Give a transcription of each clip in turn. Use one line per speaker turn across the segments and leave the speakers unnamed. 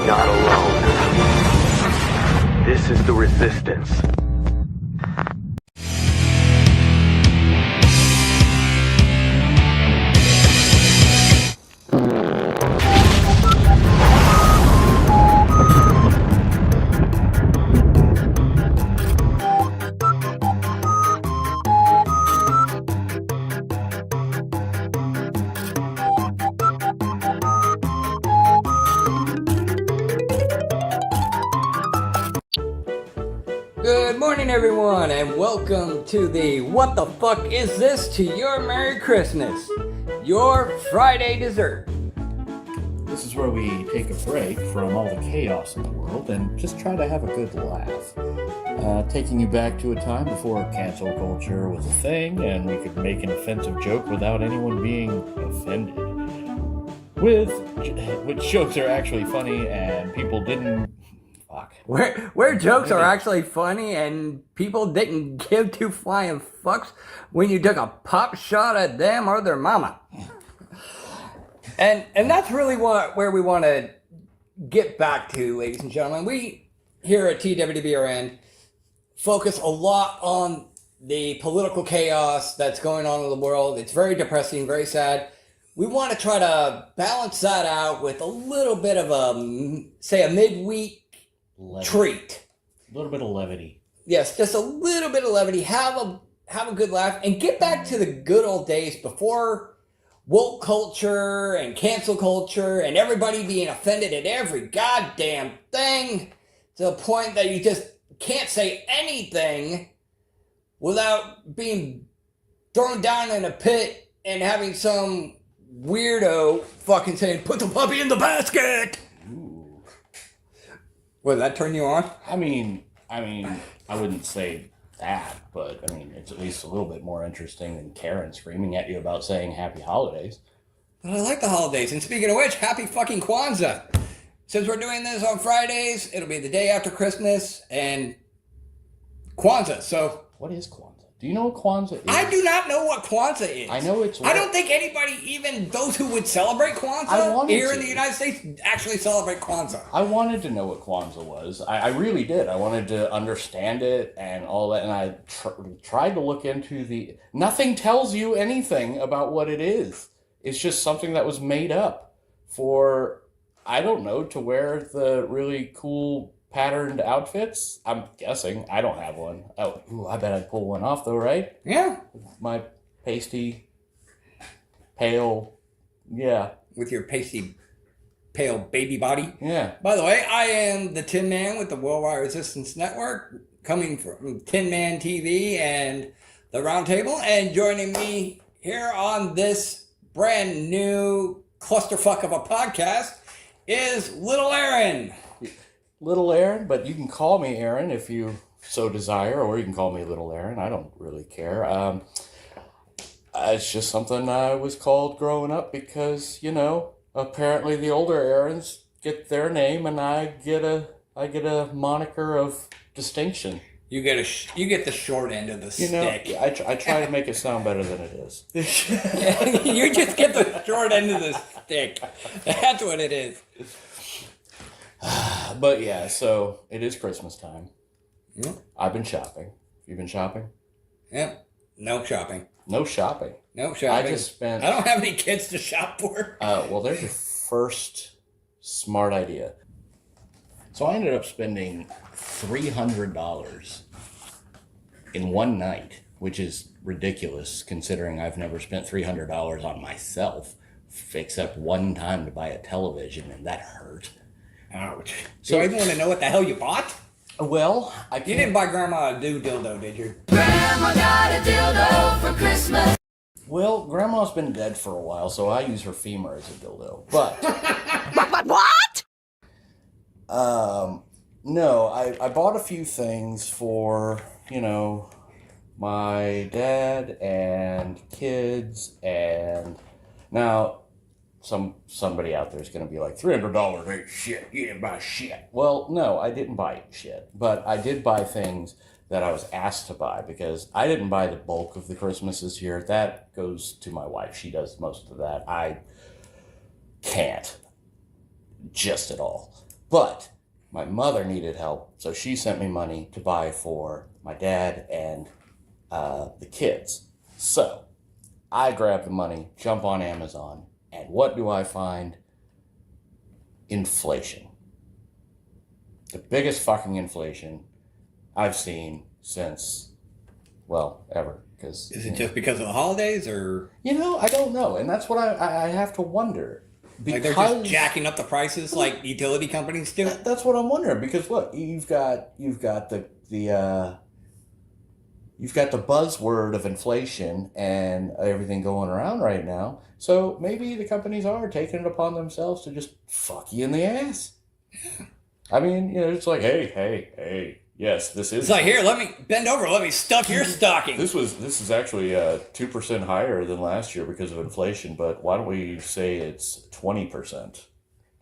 Not alone. This is the resistance.
Good morning, everyone, and welcome to the What the Fuck Is This to Your Merry Christmas, your Friday dessert.
This is where we take a break from all the chaos in the world and just try to have a good laugh. Taking you back to a time before cancel culture was a thing and we could make an offensive joke without anyone being offended. Which jokes are actually funny and people didn't...
Where jokes are actually funny and people didn't give two flying fucks when you took a pop shot at them or their mama. And that's really where we want to get back to, ladies and gentlemen. We here at TWDBRN focus a lot on the political chaos that's going on in the world. It's very depressing, very sad. We want to try to balance that out with a little bit of a midweek treat.
A little bit of levity.
Yes, just a little bit of levity. Have a good laugh and get back to the good old days before woke culture and cancel culture and everybody being offended at every goddamn thing to the point that you just can't say anything without being thrown down in a pit and having some weirdo fucking saying, "Put the puppy in the basket." Would that turn you on?
I mean, I wouldn't say that, but I mean, it's at least a little bit more interesting than Karen screaming at you about saying happy holidays.
But I like the holidays. And speaking of which, happy fucking Kwanzaa. Since we're doing this on Fridays, it'll be the day after Christmas and Kwanzaa. So,
what is Kwanzaa? Do you know what Kwanzaa is?
I do not know what Kwanzaa is.
I know it's...
I don't think anybody, even those who would celebrate Kwanzaa here in the United States, actually celebrate Kwanzaa.
I wanted to know what Kwanzaa was. I really did. I wanted to understand it and all that. And I tried to look into the... Nothing tells you anything about what it is. It's just something that was made up for, I don't know, to wear the really cool patterned outfits. I'm guessing. I don't have one. Oh, I bet I'd pull one off though, right?
Yeah.
My pasty, pale, yeah.
With your pasty, pale baby body.
Yeah.
By the way, I am the Tin Man with the Worldwide Resistance Network, coming from Tin Man TV and the Round Table, and joining me here on this brand new clusterfuck of a podcast is Little Aaron.
Little Aaron, but you can call me Aaron if you so desire, or you can call me Little Aaron. I don't really care. It's just something I was called growing up because, apparently the older Aarons get their name and I get a moniker of distinction.
You get the short end of the stick.
I try to make it sound better than it is.
You just get the short end of the stick. That's what it is.
But yeah, so it is Christmas time.
Yep.
I've been shopping. You been shopping?
Yep. No shopping.
No shopping.
No shopping. I don't have any kids to shop for.
Well, there's your first smart idea. So I ended up spending $300 in one night, which is ridiculous considering I've never spent $300 on myself, except one time to buy a television, and that hurt.
Ouch. So I even want to know what the hell you bought?
Well,
You didn't buy Grandma a new dildo, did you?
Grandma got a dildo for Christmas.
Well, Grandma's been dead for a while, so I use her femur as a dildo. But
What?
no, I bought a few things for, my dad and kids, and now somebody out there is going to be like, $300 ain't shit, you didn't buy shit. Well, no, I didn't buy shit, but I did buy things that I was asked to buy, because I didn't buy the bulk of the Christmas this year. That goes to my wife. She does most of that. I can't just at all. But my mother needed help, so she sent me money to buy for my dad and the kids. So I grab the money, jump on Amazon, and what do I find? Inflation. The biggest fucking inflation I've seen since, well, ever. Because
Is it just because of the holidays, or
I don't know, and that's what I have to wonder.
like they're just jacking up the prices like utility companies do?
That's what I'm wondering, because look, you've got the buzzword of inflation and everything going around right now. So maybe the companies are taking it upon themselves to just fuck you in the ass. I mean, it's like, hey, yes, this is.
It's like, here, let me bend over, let me stuff your stocking.
This is actually 2% higher than last year because of inflation, but why don't we say it's 20%?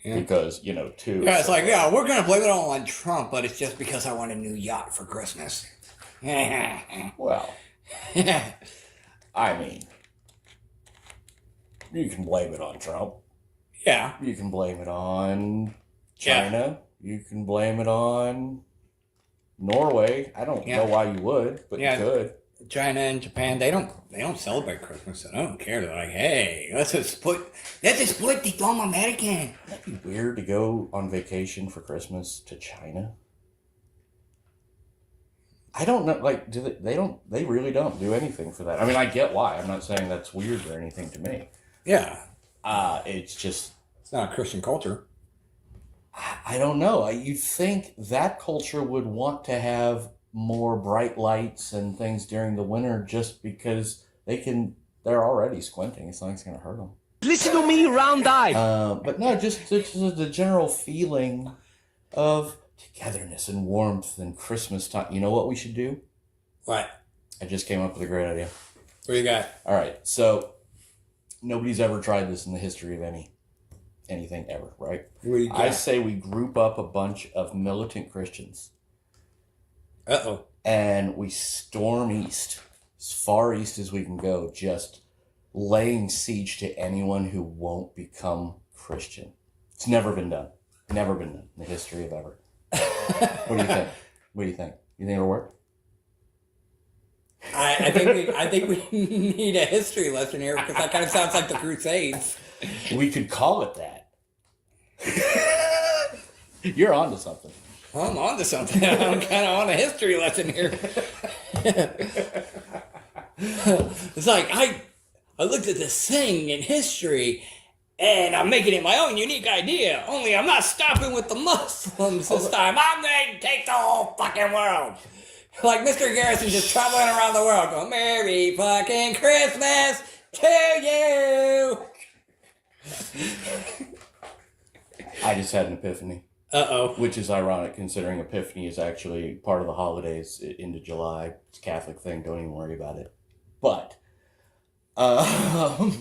Yeah. Because, 2.
Yeah, it's like, yeah, we're going to blame it all on Trump, but it's just because I want a new yacht for Christmas.
Well, I mean, you can blame it on Trump.
Yeah.
You can blame it on China. Yeah. You can blame it on Norway. I don't know why you would, but you could.
China and Japan, they don't celebrate Christmas. So I don't care. They're like, hey, let's exploit the dumb American.
Wouldn't it be weird to go on vacation for Christmas to China? I don't know. Like, they really don't do anything for that. I mean, I get why. I'm not saying that's weird or anything to me.
Yeah.
It's just,
it's not a Christian culture.
I don't know. You'd think that culture would want to have more bright lights and things during the winter, just because they're already squinting. It's not going to hurt them.
Listen to me, round eye.
But no, just the general feeling of togetherness and warmth and Christmas time. You know what we should do?
What?
I just came up with a great idea.
What do you got?
All right. So nobody's ever tried this in the history of anything ever, right?
What do you got?
I say we group up a bunch of militant Christians.
Uh-oh.
And we storm east, as far east as we can go, just laying siege to anyone who won't become Christian. It's never been done. Never been done in the history of ever. What do you think? What do you think? You think it'll work?
I think we need a history lesson here, because that kind of sounds like the Crusades.
We could call it that. You're onto something.
I'm onto something. I'm kind of on a history lesson here. It's like I looked at this thing in history, and I'm making it my own unique idea. Only I'm not stopping with the Muslims this time. I'm going to take the whole fucking world. Like Mr. Garrison just traveling around the world going, Merry fucking Christmas to you.
I just had an epiphany.
Uh-oh.
Which is ironic, considering Epiphany is actually part of the holidays into July. It's a Catholic thing. Don't even worry about it. But I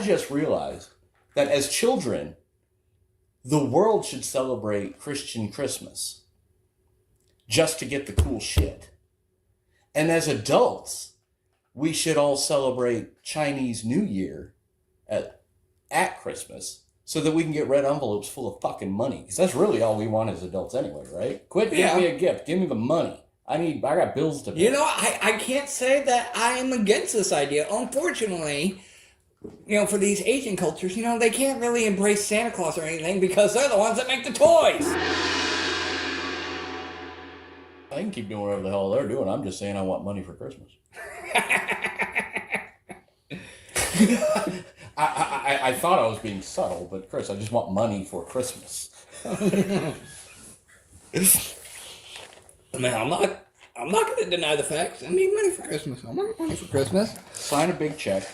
just realized that as children, the world should celebrate Christian Christmas just to get the cool shit. And as adults, we should all celebrate Chinese New Year at Christmas, so that we can get red envelopes full of fucking money. Because that's really all we want as adults anyway, right? Quit giving me a gift. Give me the money. I got bills to pay.
You know, I can't say that I am against this idea. Unfortunately, for these Asian cultures, they can't really embrace Santa Claus or anything because they're the ones that make the toys.
I can keep doing whatever the hell they're doing. I'm just saying I want money for Christmas. I thought I was being subtle, but Chris, I just want money for Christmas.
Man, I'm not going to deny the facts. I need money for Christmas. I want money for Christmas.
Sign a big check.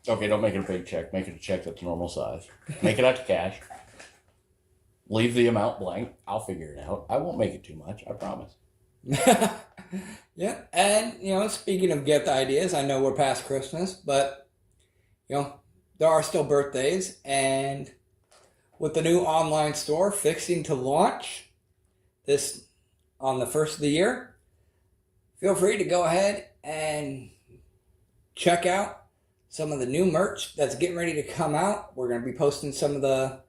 Okay, don't make it a big check. Make it a check that's normal size. Make it out to cash. Leave the amount blank. I'll figure it out. I won't make it too much. I promise.
Yeah, and, speaking of gift ideas, I know we're past Christmas, but, there are still birthdays, and with the new online store fixing to launch this on the first of the year, feel free to go ahead and check out some of the new merch that's getting ready to come out. We're going to be posting some of the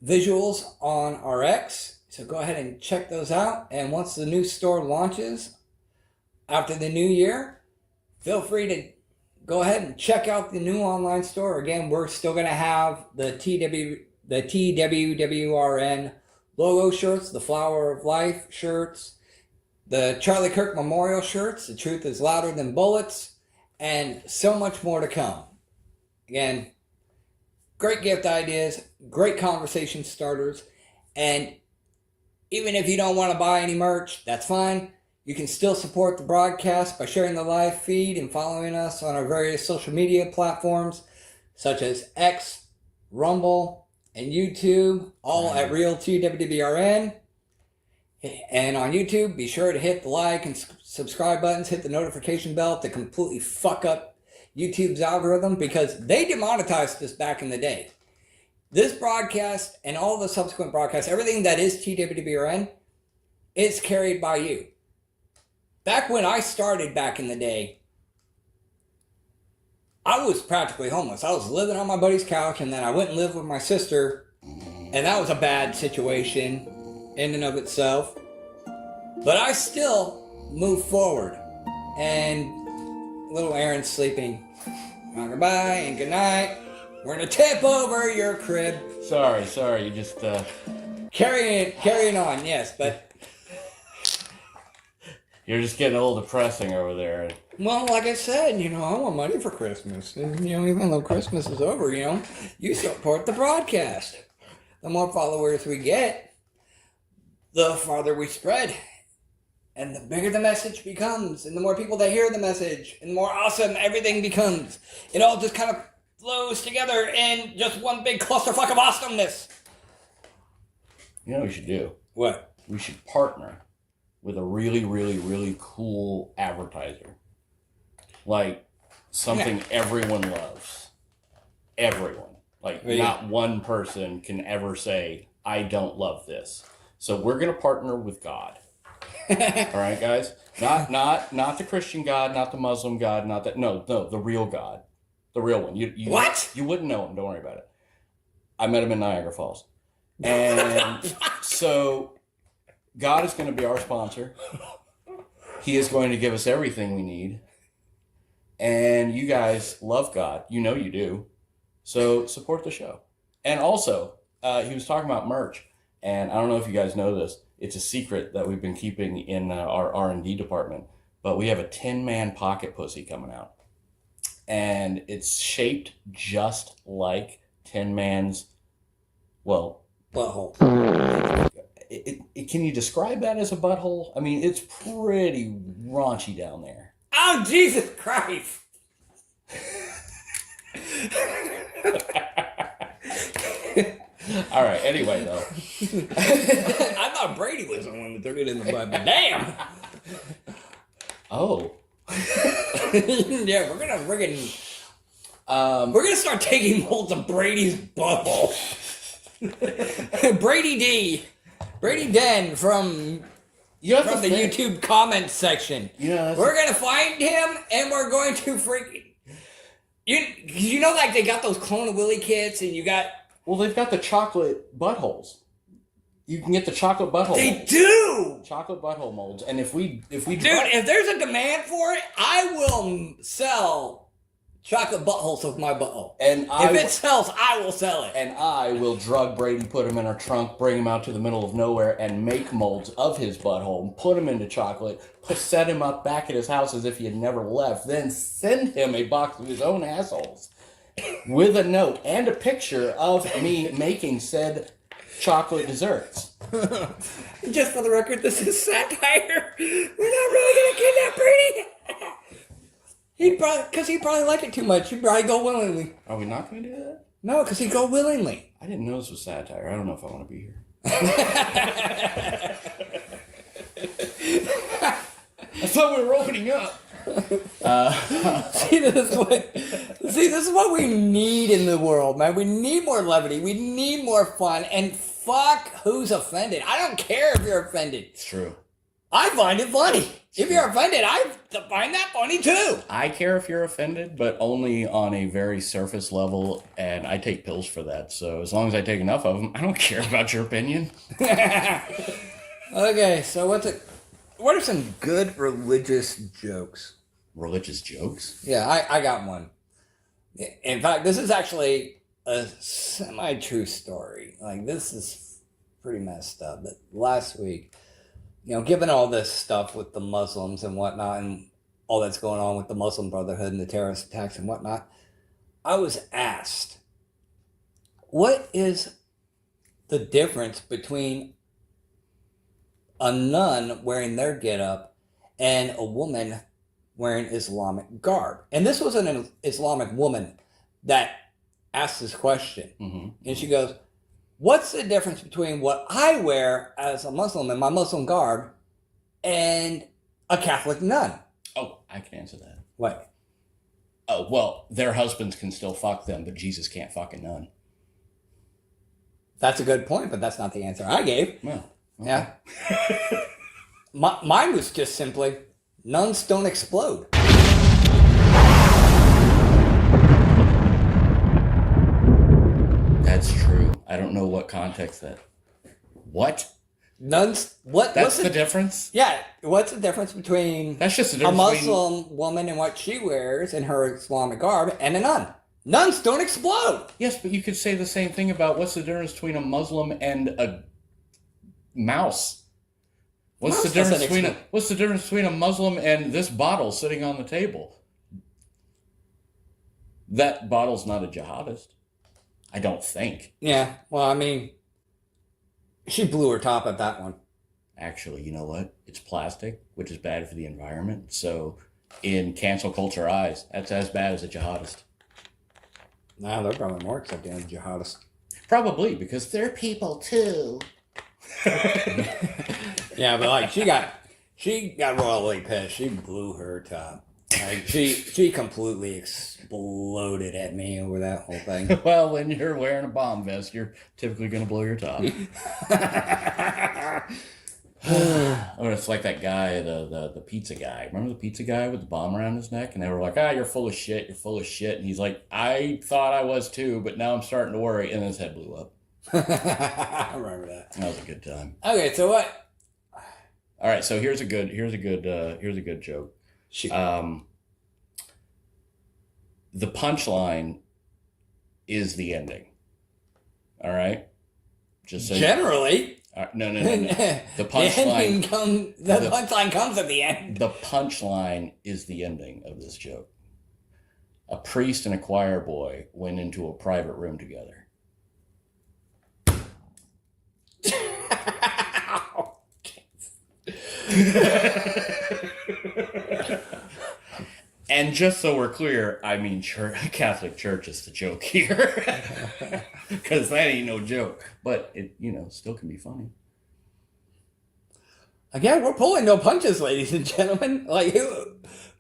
visuals on our X, so go ahead and check those out. And once the new store launches after the new year, feel free to go ahead and check out the new online store. Again, we're still going to have the TWWRN logo shirts, the Flower of Life shirts, the Charlie Kirk Memorial shirts, The Truth is Louder Than Bullets, and so much more to come. Again, great gift ideas, great conversation starters, and even if you don't want to buy any merch, that's fine. You can still support the broadcast by sharing the live feed and following us on our various social media platforms, such as X, Rumble, and YouTube, all at Real TWWRN. And on YouTube, be sure to hit the like and subscribe buttons, hit the notification bell to completely fuck up YouTube's algorithm, because they demonetized us back in the day. This broadcast and all the subsequent broadcasts, everything that is TWWRN, is carried by you. Back when I started back in the day, I was practically homeless. I was living on my buddy's couch, and then I went and lived with my sister, and that was a bad situation in and of itself. But I still moved forward. And little Aaron's sleeping. Goodbye and good night. We're gonna tip over your crib.
Sorry, you just
Carrying on, yes, but
you're just getting a little depressing over there.
well, like I said, I want money for Christmas. And even though Christmas is over, you support the broadcast. The more followers we get, the farther we spread. And the bigger the message becomes, and the more people that hear the message, and the more awesome everything becomes. It all just kind of flows together in just one big clusterfuck of awesomeness.
You know what we should do?
What?
We should partner with a really, really, really cool advertiser. Like something everyone loves. Everyone. Like not one person can ever say, I don't love this. So we're going to partner with God. All right, guys? Not the Christian God, not the Muslim God, not that. No, the real God. The real one. You
What?
You wouldn't know him. Don't worry about it. I met him in Niagara Falls. And so God is going to be our sponsor. He is going to give us everything we need. And you guys love God. You know you do. So support the show. And also, he was talking about merch. And I don't know if you guys know this. It's a secret that we've been keeping in our R&D department. But we have a Tin Man pocket pussy coming out. And it's shaped just like Tin Man's, well...
butthole.
Can you describe that as a butthole? I mean, it's pretty raunchy down there.
Oh, Jesus Christ!
All right, anyway, though.
I thought Brady was the one that took it in the butt, but damn!
Oh.
Yeah, we're gonna start taking molds of Brady's butthole. Brady Den from the YouTube comments section.
Yeah,
we're gonna find him and we're going to freaking like they got those Clone of Willy kits and you got.
Well, they've got the chocolate buttholes. You can get the chocolate butthole.
They
molds.
do
Chocolate butthole molds, and if
there's a demand for it, I will sell chocolate buttholes of my butthole. And if it sells, I will sell it.
And I will drug Brady, put him in our trunk, bring him out to the middle of nowhere, and make molds of his butthole, put him into chocolate, set him up back at his house as if he had never left, then send him a box of his own assholes with a note and a picture of me making said chocolate desserts.
Just for the record, this is satire. We're not really gonna kidnap Brady. He'd probably like it too much. He'd probably go willingly.
Are we not going to do that?
No, because he'd go willingly.
I didn't know this was satire. I don't know if I want to be here. I thought we were opening up.
See, this is what we need in the world, man. We need more levity. We need more fun. And fuck who's offended. I don't care if you're offended.
It's true.
I find it funny. If you're offended, I find that funny too.
I care if you're offended, but only on a very surface level, and I take pills for that. So as long as I take enough of them, I don't care about your opinion.
Okay, so what are some good religious jokes?
Religious jokes?
Yeah, I got one. In fact, this is actually a semi-true story. Like, this is pretty messed up. But last week, given all this stuff with the Muslims and whatnot, and all that's going on with the Muslim Brotherhood and the terrorist attacks and whatnot, I was asked, what is the difference between a nun wearing their getup and a woman wearing Islamic garb? And this was an Islamic woman that asked this question.
Mm-hmm.
And she goes, what's the difference between what I wear as a Muslim in my Muslim garb and a Catholic nun?
Oh, I can answer that.
What?
Oh, well, their husbands can still fuck them, but Jesus can't fuck a nun.
That's a good point, but that's not the answer I gave.
Well, okay.
Yeah. Mine was just simply, nuns don't explode.
That's true. I don't know what context that. What?
Nuns, what's
the difference?
Yeah, what's the difference between
That's just the
a
difference
Muslim woman and what she wears in her Islamic garb and a nun? Nuns don't explode.
Yes, but you could say the same thing about what's the difference between a Muslim and a mouse? What's the difference between a Muslim and this bottle sitting on the table? That bottle's not a jihadist. I don't think.
Yeah, well, I mean, she blew her top at that one.
Actually, you know what? It's plastic, which is bad for the environment. So, in cancel culture eyes, that's as bad as a jihadist.
Nah, they're probably more accepting of jihadists.
Probably, because they're people too.
Yeah, but like she got royally pissed. She blew her top. Like she completely exploded at me over that whole thing.
Well, when you're wearing a bomb vest, you're typically going to blow your top. Or it's like that guy, the pizza guy. Remember the pizza guy with the bomb around his neck? And they were like, you're full of shit. You're full of shit. And he's like, I thought I was too, but now I'm starting to worry. And then his head blew up.
I remember that.
That was a good time.
Okay, so what?
All right, so here's a good joke.
Shoot.
The punchline is the ending. All right? Just so
Generally.
No. The punchline.
The punchline comes at the end.
The punchline is the ending of this joke. A priest and a choir boy went into a private room together. And just so we're clear, I mean Catholic Church is the joke here. Because that ain't no joke. But it, still can be funny.
Again, we're pulling no punches, ladies and gentlemen. Like,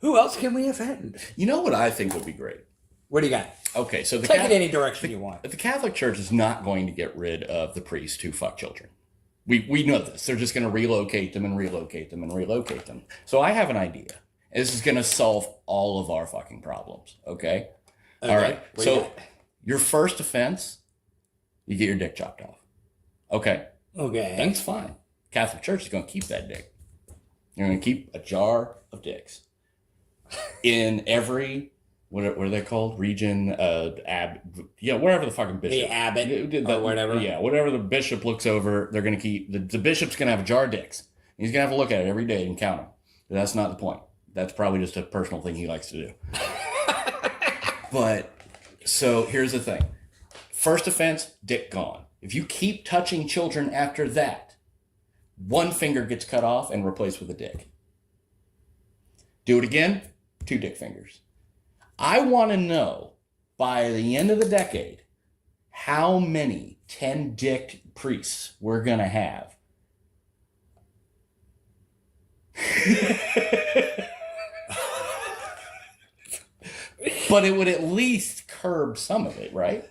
who else can we offend?
You know what I think would be great?
What do you got?
Okay, so
take it any direction you want.
The Catholic Church is not going to get rid of the priests who fuck children. We know this. They're just going to relocate them and relocate them and relocate them. So I have an idea. This is going to solve all of our fucking problems, okay? All right. So your first offense, you get your dick chopped off. Okay.
Okay.
That's fine. Catholic Church is going to keep that dick. You're going to keep a jar of dicks in every, what are they called? Region, wherever the fucking bishop.
The abbot or whatever.
Yeah, whatever the bishop looks over, they're going to keep, the bishop's going to have a jar of dicks. He's going to have to look at it every day and count them. That's not the point. That's probably just a personal thing he likes to do. But, so here's the thing. First offense, dick gone. If you keep touching children after that, one finger gets cut off and replaced with a dick. Do it again, 2 dick fingers. I want to know, by the end of the decade, how many 10-dicked priests we're going to have. But it would at least curb some of it, right?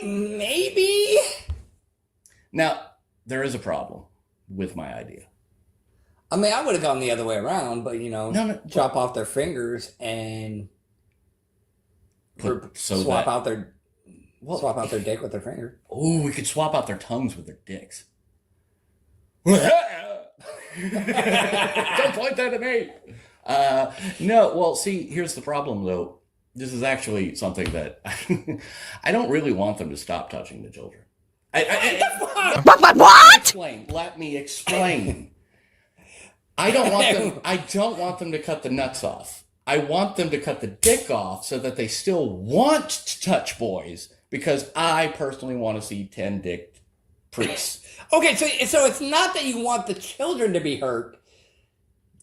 Maybe.
Now, there is a problem with my idea.
I mean, I would have gone the other way around, but chop off their fingers and swap out their dick with their finger.
Oh, we could swap out their tongues with their dicks. Don't point that at me. No, well, see, here's the problem, though. This is actually something that I don't really want them to stop touching the children.
What?
Let me explain. I don't want them to cut the nuts off. I want them to cut the dick off so that they still want to touch boys, because I personally want to see 10-dick priests.
Okay, so it's not that you want the children to be hurt.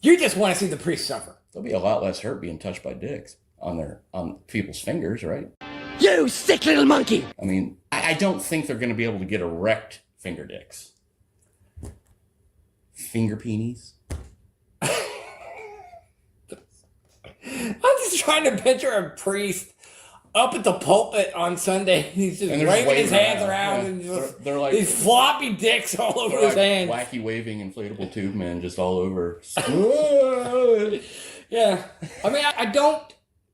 You just want to see the priests suffer.
There'll be a lot less hurt being touched by dicks on people's fingers, right?
You sick little monkey!
I mean, I don't think they're going to be able to get erect finger dicks. Finger peenies?
I'm just trying to picture a priest up at the pulpit on Sunday. He's just waving his hands around and just
they're like
these floppy dicks all over his hands.
Wacky waving inflatable tube men just all over.
Yeah. I mean, I don't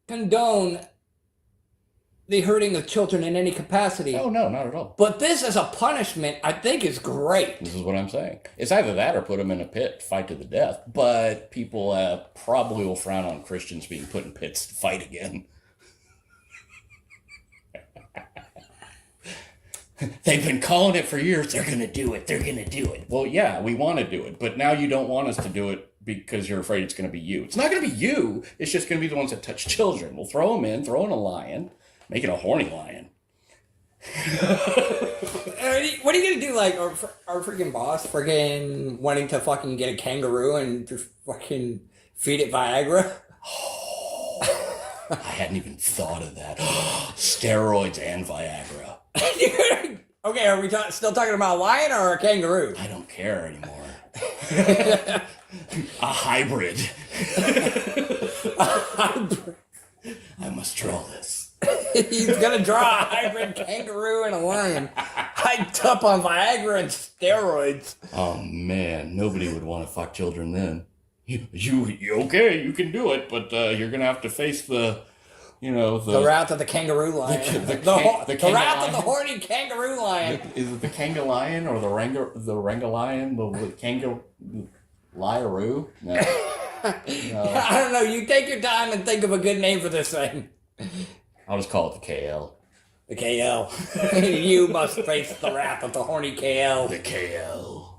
condone the hurting of children in any capacity.
Oh, no, not at all.
But this as a punishment, I think is great.
This is what I'm saying. It's either that or put them in a pit, fight to the death. But people probably will frown on Christians being put in pits to fight again. They've been calling it for years. They're going to do it. They're going to do it. Well, yeah, we want to do it. But now you don't want us to do it because you're afraid it's going to be you. It's not going to be you. It's just going to be the ones that touch children. We'll throw them in, throw in a lion, make it a horny lion.
What are you going to do? Like, our freaking boss freaking wanting to fucking get a kangaroo and just fucking feed it Viagra?
I hadn't even thought of that. Steroids and Viagra.
Okay, are we still talking about a lion or a kangaroo?
I don't care anymore. A hybrid. I must draw this.
He's gonna draw a hybrid kangaroo and a lion hyped up on Viagra and steroids.
Oh man, nobody would want to fuck children then. You okay? You can do it, but you're gonna have to face the
wrath of the kangaroo lion. The wrath of the horny kangaroo lion.
Is it the kanga lion or the ranga lion? The kanga liaroo? No.
I don't know. You take your time and think of a good name for this thing.
I'll just call it the KL.
The KL. You must face the wrath of the horny KL.
The KL.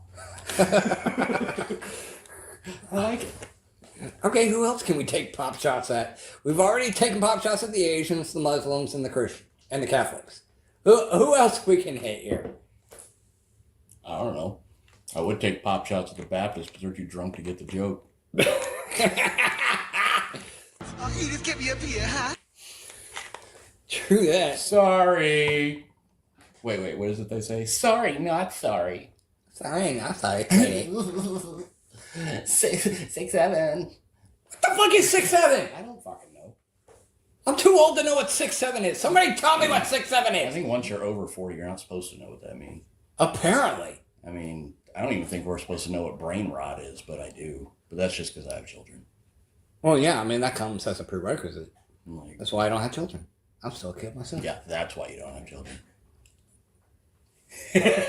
I like it.
Okay, who else can we take pop shots at? We've already taken pop shots at the Asians, the Muslims, and the Christians, and the Catholics. Who else we can hit here?
I don't know. I would take pop shots at the Baptists, but they're too drunk to get the joke.
Oh, you just get me up here, huh?
True that.
Sorry. Wait, what is it they say? Sorry, not sorry.
Sorry, not sorry.
6'7".
What the fuck is 6'7"?
I don't fucking know.
I'm too old to know what 6'7" is. Somebody tell me what 6'7"
I
is.
think once you're over 40, you're not supposed to know what that means.
Apparently.
I mean, I don't even think we're supposed to know what brain rot is, but I do. But that's just because I have children.
Well, yeah, I mean, that comes as a prerequisite.
Like,
That's why I don't have children. I'm still a kid myself.
yeah, that's why you don't have children.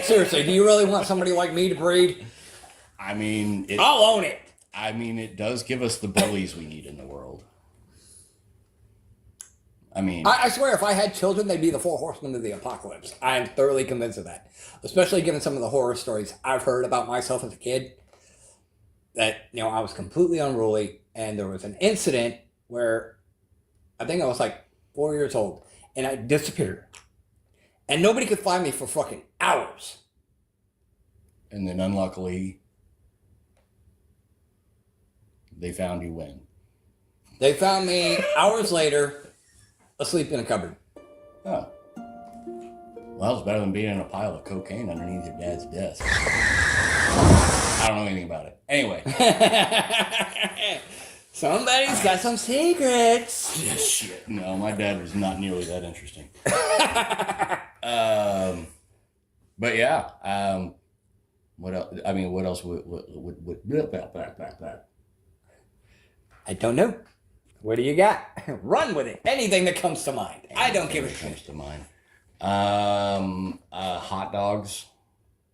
Seriously, do you really want somebody like me to breed?
I mean,
I'll own it.
I mean, it does give us the bullies we need in the world. I mean,
I swear, if I had children, they'd be the 4 horsemen of the apocalypse. I am thoroughly convinced of that. Especially given some of the horror stories I've heard about myself as a kid. That, I was completely unruly. And there was an incident where I think I was like 4 years old. And I disappeared. And nobody could find me for fucking hours.
And then unluckily, they found you when?
They found me hours later, asleep in a cupboard.
Oh. Well, it's better than being in a pile of cocaine underneath your dad's desk. I don't know anything about it. Anyway.
Somebody's got some secrets.
Yeah, shit. No, my dad was not nearly that interesting. But yeah. What else? I mean, what else would
I don't know. What do you got? Run with it. Anything that comes to mind. I don't give a shit.
Comes to mind. Hot dogs.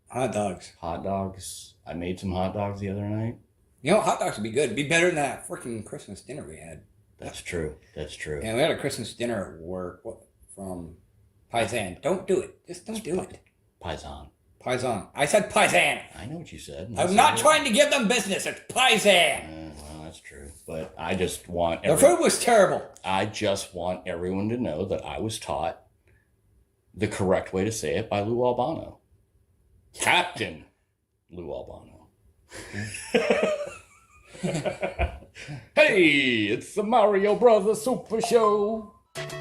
Hot dogs.
Hot dogs. I made some hot dogs the other night.
You know, hot dogs would be good. It'd be better than that freaking Christmas dinner we had.
That's true. That's true.
Yeah, we had a Christmas dinner at work from Paisan. Don't do it. Just don't do it.
Paisan.
Paisan. I said Paisan.
I know what you said.
I'm not trying to give them business. It's Paisan.
Well, that's true. But I just want...
The food was terrible.
I just want everyone to know that I was taught the correct way to say it by Lou Albano. Captain Lou Albano. Hey, it's the Mario Brothers Super Show.
I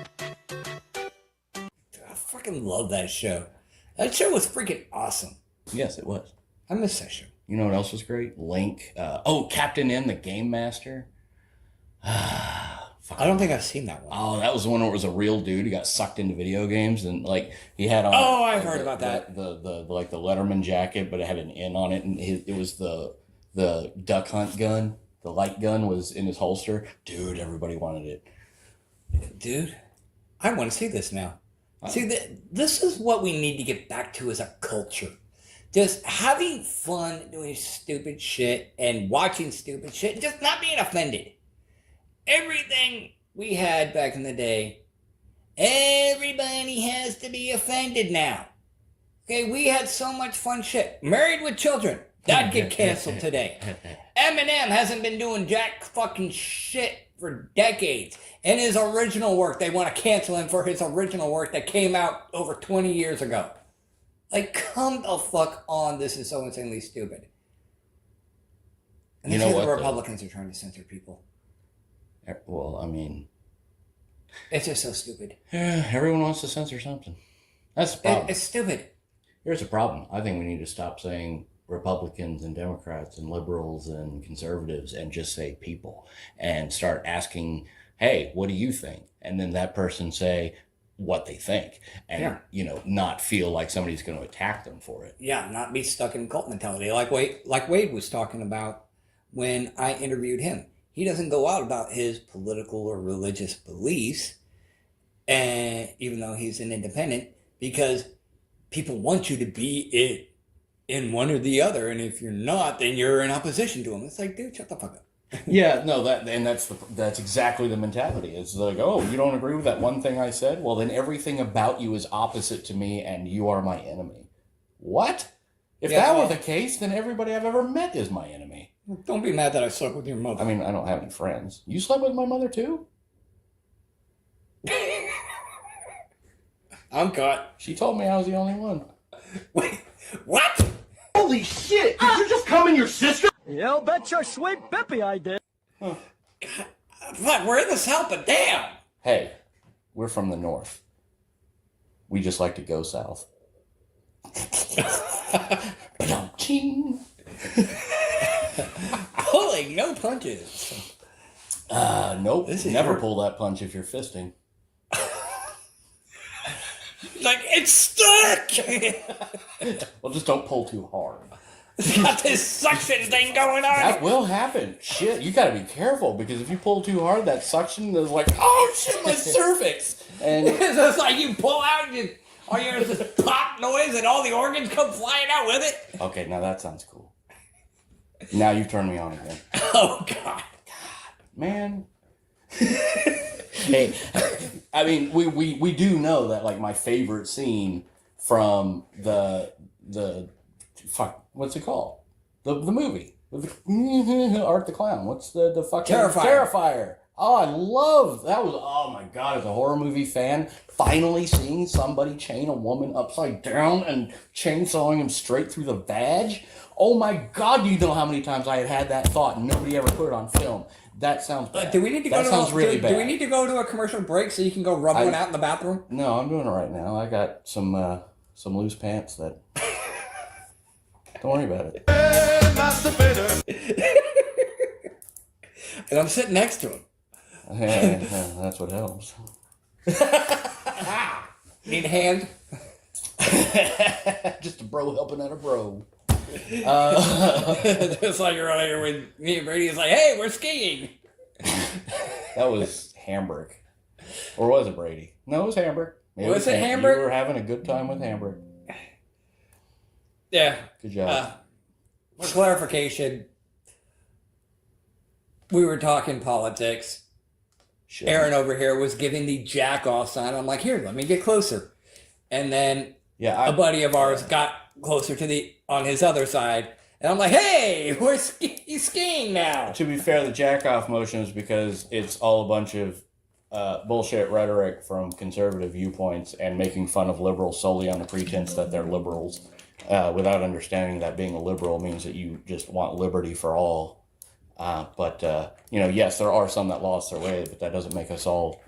fucking love that show. That show was freaking awesome.
Yes, it was.
I miss that show.
You know what else was great? Link. Captain N, the Game Master.
I don't think I've seen that one.
Oh, that was the one where it was a real dude who got sucked into video games, and like he had on.
Oh, I've heard about that.
The like the Letterman jacket, but it had an N on it, and it was the duck hunt gun. The light gun was in his holster. Dude, everybody wanted it.
Dude, I want to see this now. See, this is what we need to get back to as a culture. Just having fun doing stupid shit and watching stupid shit, just not being offended. Everything we had back in the day, everybody has to be offended now. Okay, we had so much fun shit. Married with Children, that'd get canceled today. Eminem hasn't been doing jack fucking shit for decades. And his original work, they want to cancel him for his original work that came out over 20 years ago. Like, come the fuck on. This is so insanely stupid. And
You
that's
know
why the
what,
Republicans are trying to censor people.
Well, I mean,
It's just so stupid.
everyone wants to censor something. That's the problem.
It's stupid.
Here's the problem. I think we need to stop saying Republicans and Democrats and liberals and conservatives and just say people and start asking, hey, what do you think? And then that person say what they think and, not feel like somebody's going to attack them for it.
Yeah, not be stuck in cult mentality. Like Wade was talking about when I interviewed him. He doesn't go out about his political or religious beliefs, and even though he's an independent, because people want you to be in one or the other, and if you're not, then you're in opposition to them. It's like, dude, shut the fuck up.
Yeah, no, that's exactly the mentality. It's like, oh, you don't agree with that one thing I said? Well, then everything about you is opposite to me, and you are my enemy. What? If that were the case, then everybody I've ever met is my enemy.
Don't be mad that I slept with your mother.
I mean, I don't have any friends. You slept with my mother too?
I'm caught.
She told me I was the only one.
Wait, what?
Holy shit! Did you just come in your sister?
You bet your sweet Bippy I did.
God, fuck, we're in the South, but damn.
Hey, we're from the North. We just like to go south. Ba-dum-ching.
Pulling no punches.
Nope.
This is
Never
your-
pull that punch if you're fisting.
Like, it's stuck.
Well, just don't pull too hard.
It's got this suction thing going on.
That will happen. Shit, you gotta be careful because if you pull too hard, that suction is like, oh shit, my cervix. And
It's just like you pull out and all you hear is this pop noise and all the organs come flying out with it.
okay, now that sounds cool. Now you've turned me on again.
Oh, God.
Man. Hey, I mean, we do know that like my favorite scene from the fuck, what's it called? The movie with the Art the Clown. What's the fucking
Terrifier.
Terrifier? Oh, I love that was oh my god, as a horror movie fan, finally seeing somebody chain a woman upside down and chainsawing him straight through the vag. Oh my god, do you know how many times I had that thought and nobody ever put it on film? That sounds bad.
Do we need to go
that
to
sounds really bad.
Do we need to go to a commercial break so you can go rub one out in the bathroom?
No, I'm doing it right now. I got some loose pants that don't worry about it.
And I'm sitting next to him.
Yeah, that's what helps.
Need a hand?
Just a bro helping out a bro.
Just like you're out here with me and Brady. It's like, hey, we're skiing.
That was Hamburg. Or was it Brady? No, it was Hamburg.
Was it Hamburg?
You were having a good time with Hamburg.
Yeah.
Good job.
For clarification, we were talking politics.
Shit.
Aaron over here was giving the jack off sign. I'm like, here, let me get closer. And then a buddy of ours got closer to on his other side. And I'm like, hey, we're skiing now.
To be fair, the jack off motion is because it's all a bunch of bullshit rhetoric from conservative viewpoints and making fun of liberals solely on the pretense that they're liberals, without understanding that being a liberal means that you just want liberty for all. But yes, there are some that lost their way, but that doesn't make us all,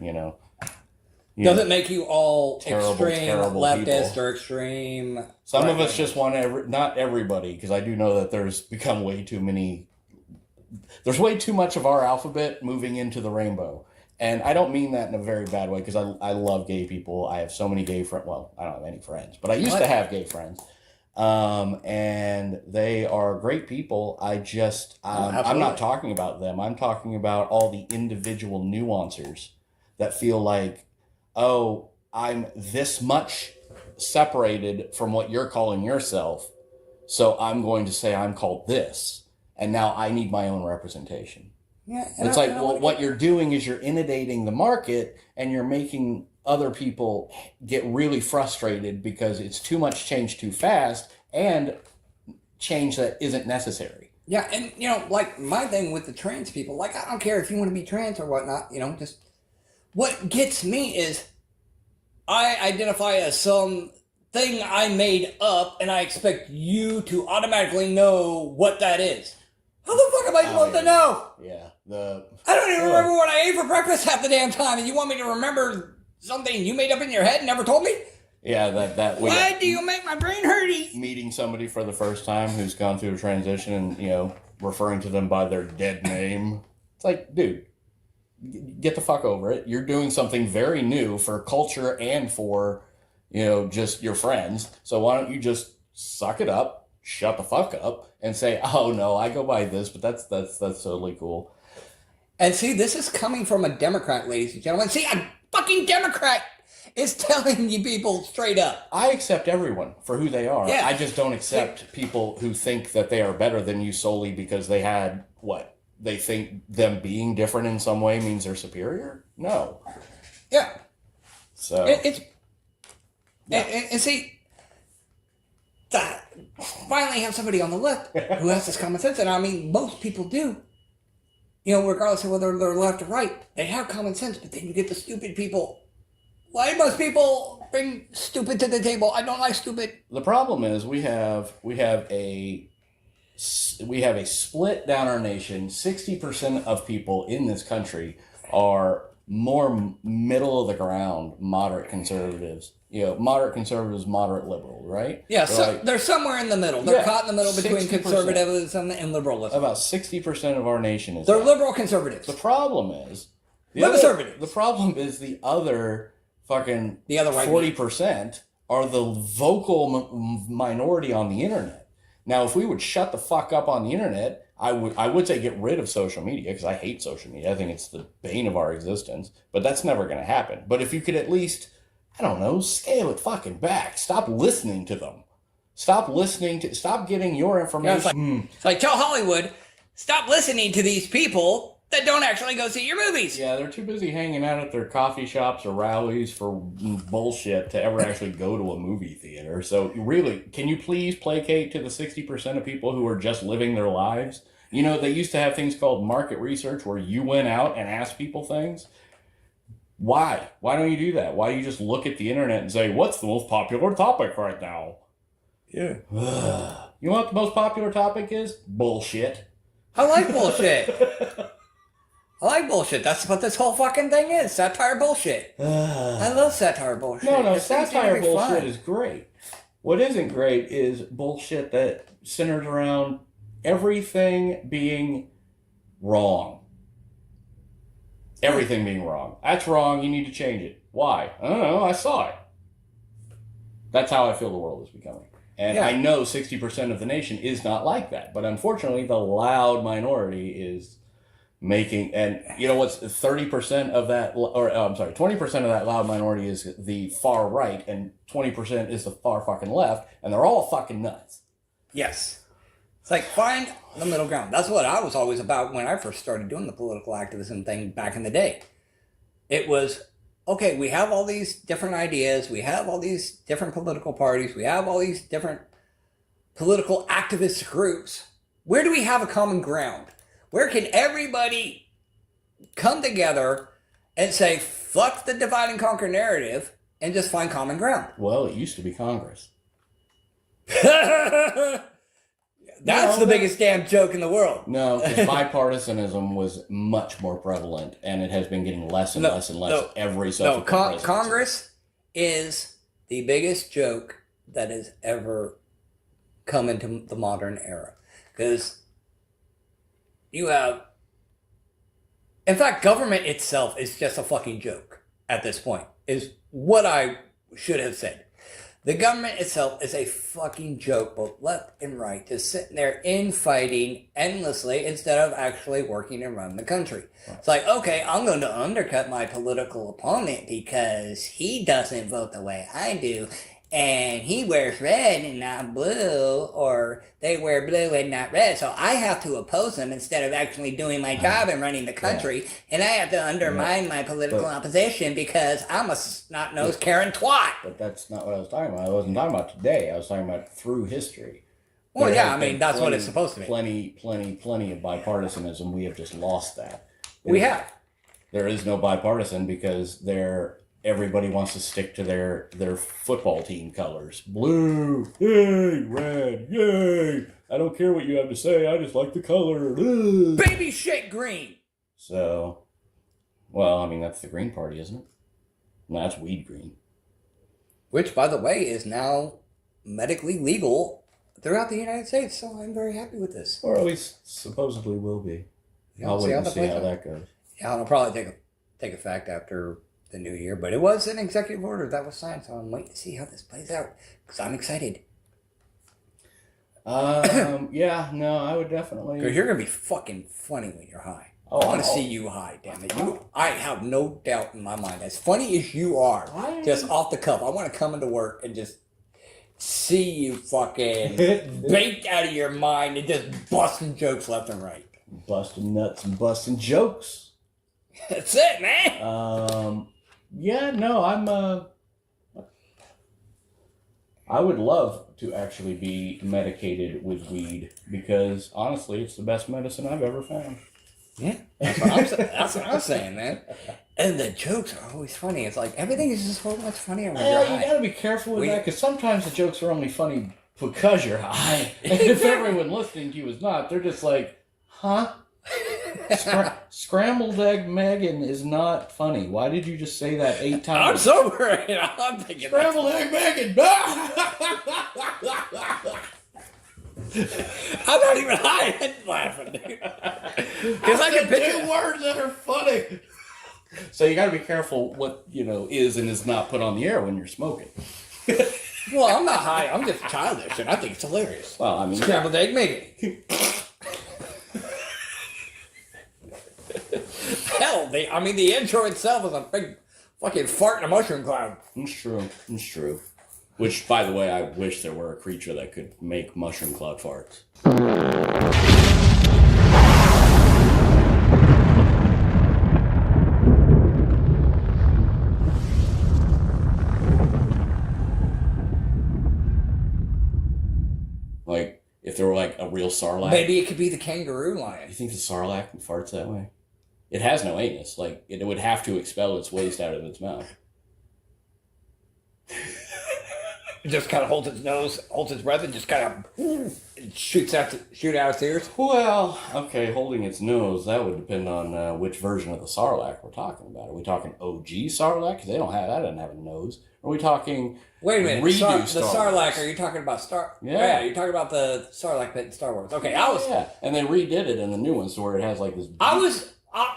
doesn't make you all
terrible
leftist
people.
Or extreme.
Some of us just want not everybody, because I do know that there's become there's way too much of our alphabet moving into the rainbow. And I don't mean that in a very bad way, because I love gay people. I have so many gay friends. Well, I don't have any friends, but I used to have gay friends. And they are great people. I'm not talking about them. I'm talking about all the individual nuancers that feel like, oh, I'm this much separated from what you're calling yourself, so I'm going to say I'm called this, and now I need my own representation.
Yeah,
it's like, well, what you're doing is you're inundating the market, and you're making other people get really frustrated because it's too much change too fast, and change that isn't necessary.
Yeah, and like my thing with the trans people, like I don't care if you want to be trans or whatnot, just what gets me is I identify as some thing I made up, and I expect you to automatically know what that is. How the fuck am I supposed to know?
Yeah,
I don't even remember what I ate for breakfast half the damn time, and you want me to remember something you made up in your head and never told me?
Yeah,
Why do you make my brain hurty?
Meeting somebody for the first time who's gone through a transition and, referring to them by their dead name. It's like, dude, get the fuck over it. You're doing something very new for culture and for, just your friends. So why don't you just suck it up, shut the fuck up, and say, oh no, I go by this, but that's totally cool.
And see, this is coming from a Democrat, ladies and gentlemen. See, a fucking Democrat is telling you people straight up.
I accept everyone for who they are.
Yeah.
I just don't accept people who think that they are better than you solely because they had what? They think them being different in some way means they're superior? No.
Yeah.
So
it's and see, finally have somebody on the left who has this common sense, and I mean most people do. Regardless of whether they're left or right, they have common sense. But then you get the stupid people. Why do most people bring stupid to the table? I don't like stupid.
The problem is we have a split down our nation. 60% of people in this country are more middle of the ground, moderate conservatives. Moderate conservatives, moderate liberal, right?
Yeah, they're somewhere in the middle. They're caught in the middle between
60%.
conservatism and liberalism.
About 60% of our nation is.
They're liberal conservatives.
The problem is the problem is the other fucking 40% are the vocal minority on the internet. Now, if we would shut the fuck up on the internet, I would say get rid of social media, because I hate social media. I think it's the bane of our existence. But that's never going to happen. But if you could at least, I don't know, scale it fucking back. Stop listening to them. Stop getting your information.
It's like tell Hollywood, stop listening to these people that don't actually go see your movies.
Yeah, they're too busy hanging out at their coffee shops or rallies for bullshit to ever actually go to a movie theater. So really, can you please placate to the 60% of people who are just living their lives You know, they used to have things called market research where you went out and asked people things. Why? Why don't you do that? Why do you just look at the internet and say, what's the most popular topic right now?
Yeah.
You know what the most popular topic is? Bullshit.
I like bullshit. I like bullshit. That's what this whole fucking thing is. Satire bullshit. I love satire bullshit.
No,
This thing's
satire
gonna be
bullshit
fun.
is great. What isn't great is bullshit that centers around everything being wrong. Everything being wrong. That's wrong. You need to change it. Why? I don't know. I saw it. That's how I feel the world is becoming. And
Yeah.
I know 60% of the nation is not like that. But unfortunately, the loud minority is making, and you know what's 30% of that, or I'm sorry, 20% of that loud minority is the far right, and 20% is the far fucking left, and they're all fucking nuts.
Yes. It's like, find the middle ground. That's what I was always about when I first started doing the political activism thing back in the day. It was, okay, we have all these different ideas. We have all these different political parties. We have all these different political activist groups. Where do we have a common ground? Where can everybody come together and say, fuck the divide and conquer narrative and just find common ground?
Well, it used to be Congress.
That's the biggest damn joke in the world.
No, because bipartisanism was much more prevalent, and it has been getting less and less and less every subsequent presidency.
Congress is the biggest joke that has ever come into the modern era. Because you have... In fact, government itself is just a fucking joke at this point, is what I should have said. The government itself is a fucking joke, both left and right, just sitting there infighting endlessly instead of actually working and running the country. Right. It's like, okay, I'm going to undercut my political opponent because he doesn't vote the way I do, and he wears red and not blue, or they wear blue and not red, so I have to oppose them instead of actually doing my job and running the country, and I have to undermine my political opposition because I'm a snot-nosed Karen twat.
But that's not what I was talking about. I wasn't talking about today. I was talking about through history.
Well, yeah, I mean, that's what it's supposed to be.
Plenty of bipartisanism. We have just lost that.
We have.
There is no bipartisan because everybody wants to stick to their football team colors. Blue, yay, red, yay. I don't care what you have to say. I just like the color. Ugh.
Baby shit green.
So, well, I mean, that's the Green Party, isn't it? No, that's weed green.
Which, by the way, is now medically legal throughout the United States. So I'm very happy with this.
Or at least supposedly will be.
Yeah,
I'll wait and see how that goes.
Yeah, it'll probably take effect after the new year, but it was an executive order that was signed, so I'm waiting to see how this plays out because I'm excited.
Yeah, no, I would definitely.
Because you're gonna be fucking funny when you're high. I want to see you high, damn it. I have no doubt in my mind. As funny as you are, just off the cuff, I want to come into work and just see you fucking baked out of your mind and just busting jokes left and right.
Busting nuts and busting jokes.
That's it, man.
Yeah, no, I would love to actually be medicated with weed because honestly, it's the best medicine I've ever found.
Yeah, that's what I'm saying, man. And the jokes are always funny. It's like everything is just so much funnier when you're high.
You gotta be careful with that because sometimes the jokes are only funny because you're high. And if everyone listening to you is not, they're just like, huh? Scrambled egg Megan is not funny. Why did you just say that 8 times?
I'm sober. I'm thinking
Scrambled egg Megan.
I'm not even high. I'm laughing, dude. Because I can picture
2 words that are funny. So you got to be careful what is and is not put on the air when you're smoking.
Well, I'm not high. I'm just childish, and I think it's hilarious.
Well, I mean,
scrambled egg Megan. Hell, the intro itself is a big fucking fart in a mushroom cloud.
It's true. Which, by the way, I wish there were a creature that could make mushroom cloud farts. Like, if If there were like a real sarlacc.
Maybe it could be the kangaroo lion.
You think the sarlacc farts that way? It has no anus. Like, it would have to expel its waste out of its mouth.
It just kind of holds its nose, holds its breath, and just kind of shoot out its ears.
Well, okay, holding its nose, that would depend on which version of the sarlacc we're talking about. Are we talking OG sarlacc? Because that doesn't have a nose. Are we talking
Wait a minute,
redo
the sarlacc, are you talking about
Yeah.
you're talking about the sarlacc pit in Star Wars. Okay,
Yeah, and they redid it in the new ones to where it has like this...
I was,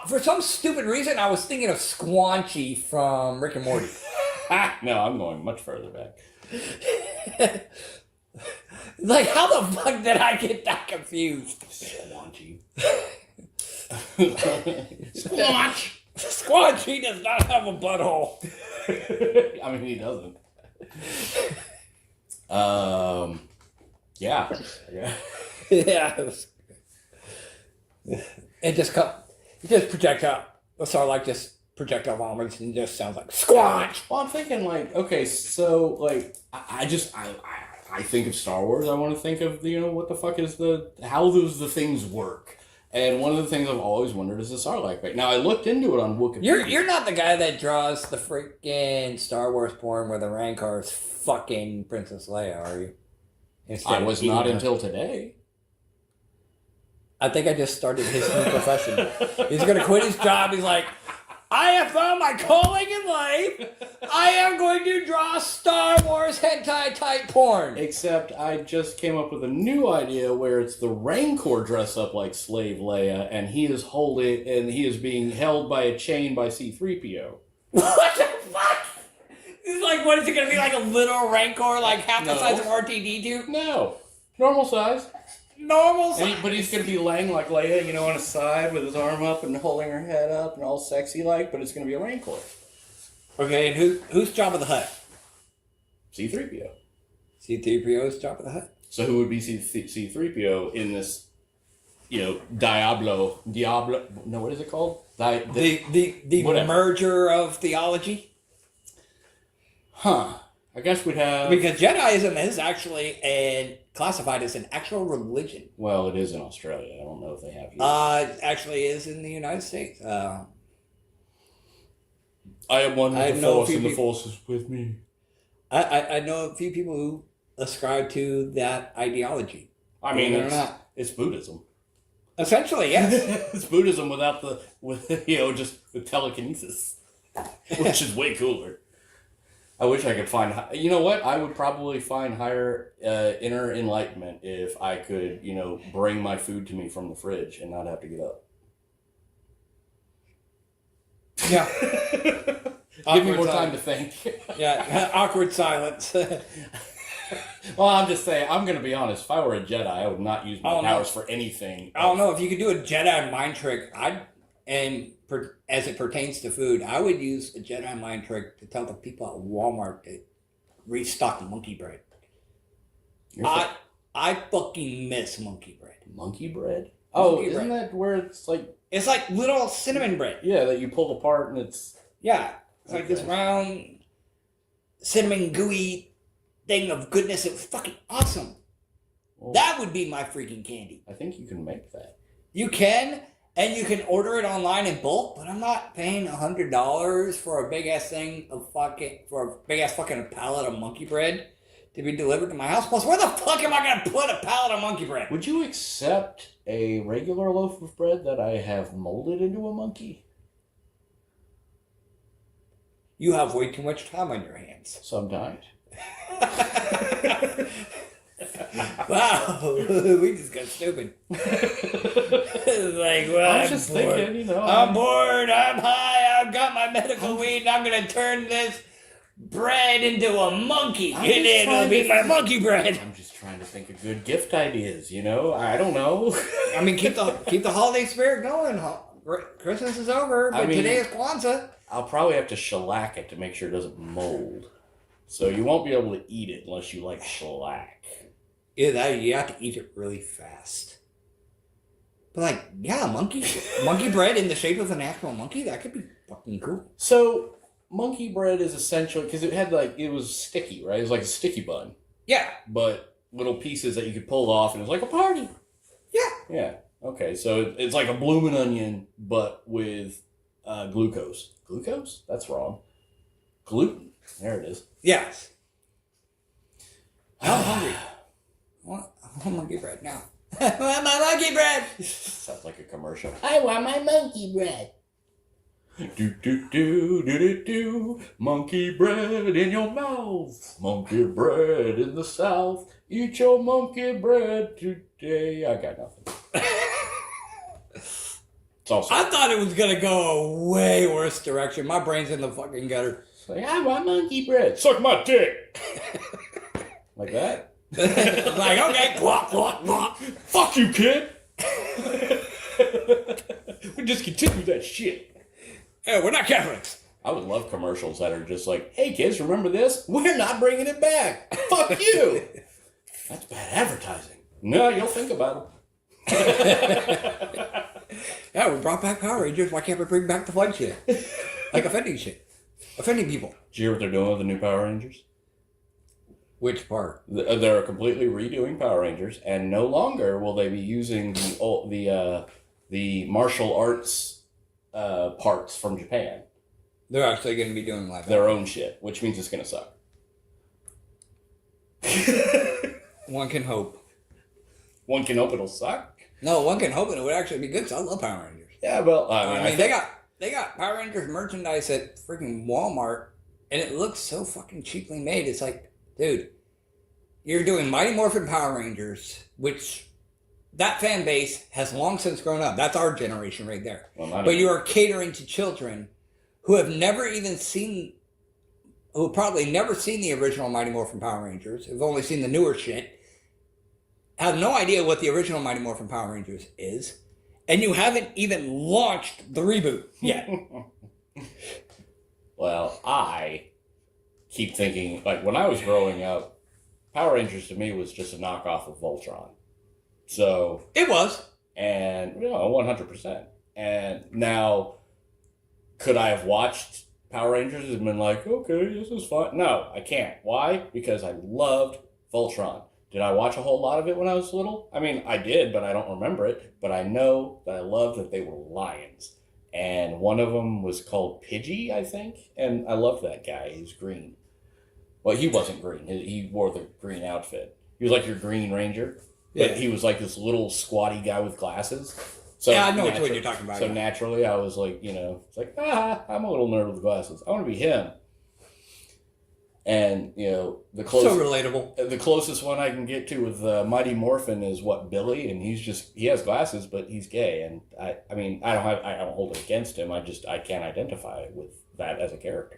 for some stupid reason, I was thinking of Squanchy from Rick and Morty.
No, I'm going much further back.
Like, how the fuck did I get that confused?
Squanchy.
Squanch! Squanchy does not have a butthole.
I mean, he doesn't. Yeah.
Yeah. It just projectile. The Sarlacc just projectile vomits and just sounds like squanch.
Well, I'm thinking like, okay, so like, I think of Star Wars. I want to think of what the fuck is how does the things work? And one of the things I've always wondered is the Sarlacc pit. Now I looked into it on Wikipedia.
You're not the guy that draws the freaking Star Wars porn where the Rancor is fucking Princess Leia, are you?
I was not until today.
I think I just started his new profession. He's gonna quit his job. He's like, I have found my calling in life. I am going to draw Star Wars hentai type porn.
Except I just came up with a new idea where it's the Rancor dress up like Slave Leia, and he is being held by a chain by C-3PO.
What the fuck? It's like, what is it gonna be, like a little Rancor, like half the size of R2-D2?
No, normal size.
Normal size.
But he's going to be laying like Leia, on his side with his arm up and holding her head up and all sexy like, but it's going to be a Rancor.
Okay, and who's Jabba the Hutt?
C-3PO.
C-3PO's Jabba the Hutt?
So who would be C-3PO in this, Diablo, no, what is it called?
The merger of theology?
Huh. I guess we'd have...
Because Jediism is actually classified as an actual religion.
Well, it is in Australia. I don't know if they have...
It actually is in the United States.
I am one with the Force, and the Force is with me.
I know a few people who ascribe to that ideology.
I mean, it's Buddhism.
Essentially, yes.
It's Buddhism just with telekinesis, which is way cooler. I wish I could find... You know what? I would probably find higher inner enlightenment if I could, bring my food to me from the fridge and not have to get up.
Yeah.
Give me more time to think.
Yeah, awkward silence.
Well, I'm just saying, I'm going to be honest. If I were a Jedi, I would not use my powers for anything.
I don't know. If you could do a Jedi mind trick, as it pertains to food, I would use a Jedi mind trick to tell the people at Walmart to restock monkey bread. I fucking miss monkey bread.
Monkey bread?
Isn't
that where it's like...
It's like little cinnamon bread.
Yeah, that you pull apart and it's...
Yeah. It's like this round, cinnamon gooey thing of goodness. It was fucking awesome. Well, that would be my freaking candy.
I think you can make that.
You can... And you can order it online in bulk, but I'm not paying $100 for a big ass fucking pallet of monkey bread to be delivered to my house. Plus, where the fuck am I gonna put a pallet of monkey bread?
Would you accept a regular loaf of bread that I have molded into a monkey?
You have way too much time on your hands.
Sometimes.
Wow, we just got stupid. It's like, well,
I was just thinking,
I'm bored, I'm high, I've got my medical weed, and I'm going to turn this bread into a monkey. And it'll be my monkey bread.
I'm just trying to think of good gift ideas, I don't know.
I mean, keep the holiday spirit going. Christmas is over, but today is Kwanzaa.
I'll probably have to shellac it to make sure it doesn't mold. So you won't be able to eat it unless you like shellac.
Yeah, you have to eat it really fast. But monkey bread in the shape of an actual monkey, that could be fucking cool.
So monkey bread is essentially, because it was sticky, right? It was like a sticky bun.
Yeah.
But little pieces that you could pull off, and it was like a party.
Yeah.
Yeah. Okay, so it's like a bloomin' onion, but with glucose. Glucose? That's wrong. Gluten. There it is.
Yes. I'm hungry. I want monkey bread now. I want my monkey bread.
Sounds like a commercial. I want my monkey bread. Do do do do do do. Monkey bread in your mouth. Monkey bread in the South. Eat your monkey bread today. I got nothing. It's also.
I thought it was gonna go a way worse direction. My brain's in the fucking gutter.
Like, I want monkey bread. Suck my dick. Like that?
Like, okay, guac, guac, guac.
Fuck you, kid. We just continue that shit.
Hey, we're not Catholics.
I would love commercials that are just like, hey kids, remember this? We're not bringing it back. Fuck you. That's bad advertising. No, you'll think about it.
Yeah, we brought back Power Rangers. Why can't we bring back the fun shit? Like offending shit. Offending people.
Did you hear what they're doing with the new Power Rangers?
Which part?
They're completely redoing Power Rangers, and no longer will they be using the martial arts parts from Japan.
They're actually going to be doing live
Their own shit, which means it's going to suck.
One can hope.
One can hope it'll suck.
No, one can hope it would actually be good, because I love Power Rangers.
Yeah, well,
I mean, they got Power Rangers merchandise at freaking Walmart, and it looks so fucking cheaply made. It's like, dude, you're doing Mighty Morphin Power Rangers, which that fan base has long since grown up. That's our generation right there.
Well,
but you are catering to children who have never even seen, who probably never seen the original Mighty Morphin Power Rangers, have only seen the newer shit, have no idea what the original Mighty Morphin Power Rangers is, and you haven't even launched the reboot yet.
Well, I keep thinking, like, when I was growing up, Power Rangers to me was just a knockoff of Voltron. So...
It was.
And, 100%. And now, could I have watched Power Rangers and been like, okay, this is fun? No, I can't. Why? Because I loved Voltron. Did I watch a whole lot of it when I was little? I mean, I did, but I don't remember it. But I know that I loved that they were lions. And one of them was called Pidgey, I think. And I loved that guy. He was green. Well, he wasn't green. He wore the green outfit. He was like your Green Ranger. But he was like this little squatty guy with glasses. So
yeah, I know what you're talking about.
So naturally, I was like, it's like, I'm a little nerd with glasses. I want to be him. And, the closest...
So relatable.
The closest one I can get to with Mighty Morphin is, Billy? And he has glasses, but he's gay. And, I mean, I don't hold it against him. I can't identify with that as a character.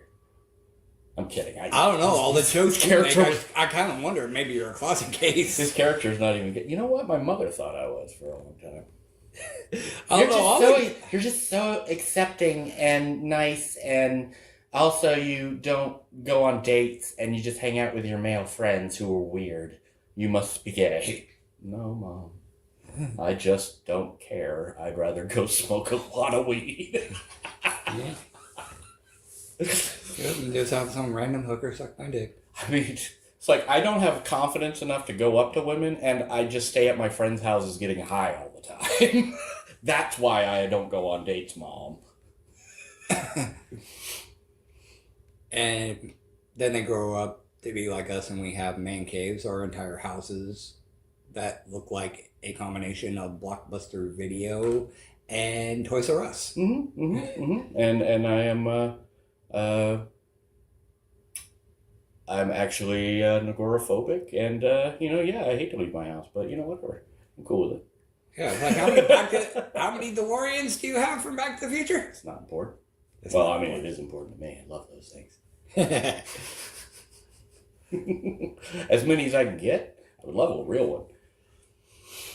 I'm kidding. I don't
know. All the jokes
character.
I kind of wonder, maybe you're a closet case.
His character is not even good. You know what? My mother thought I was for a long time. You're just so accepting and nice, and also you don't go on dates and you just hang out with your male friends who are weird. You must be gay. No, Mom. I just don't care. I'd rather go smoke a lot of weed.
Yeah. You just have some random hooker suck my dick.
I mean, it's like I don't have confidence enough to go up to women, and I just stay at my friends' houses getting high all the time. That's why I don't go on dates, Mom.
And then they grow up to be like us, and we have man caves, our entire houses that look like a combination of Blockbuster Video and Toys R Us.
And I am... I'm actually agoraphobic, and I hate to leave my house, but whatever, I'm cool with it.
Yeah, like how many DeLoreans do you have from Back to the Future?
It's not important.
It
is important to me. I love those things. As many as I can get. I would love a real one.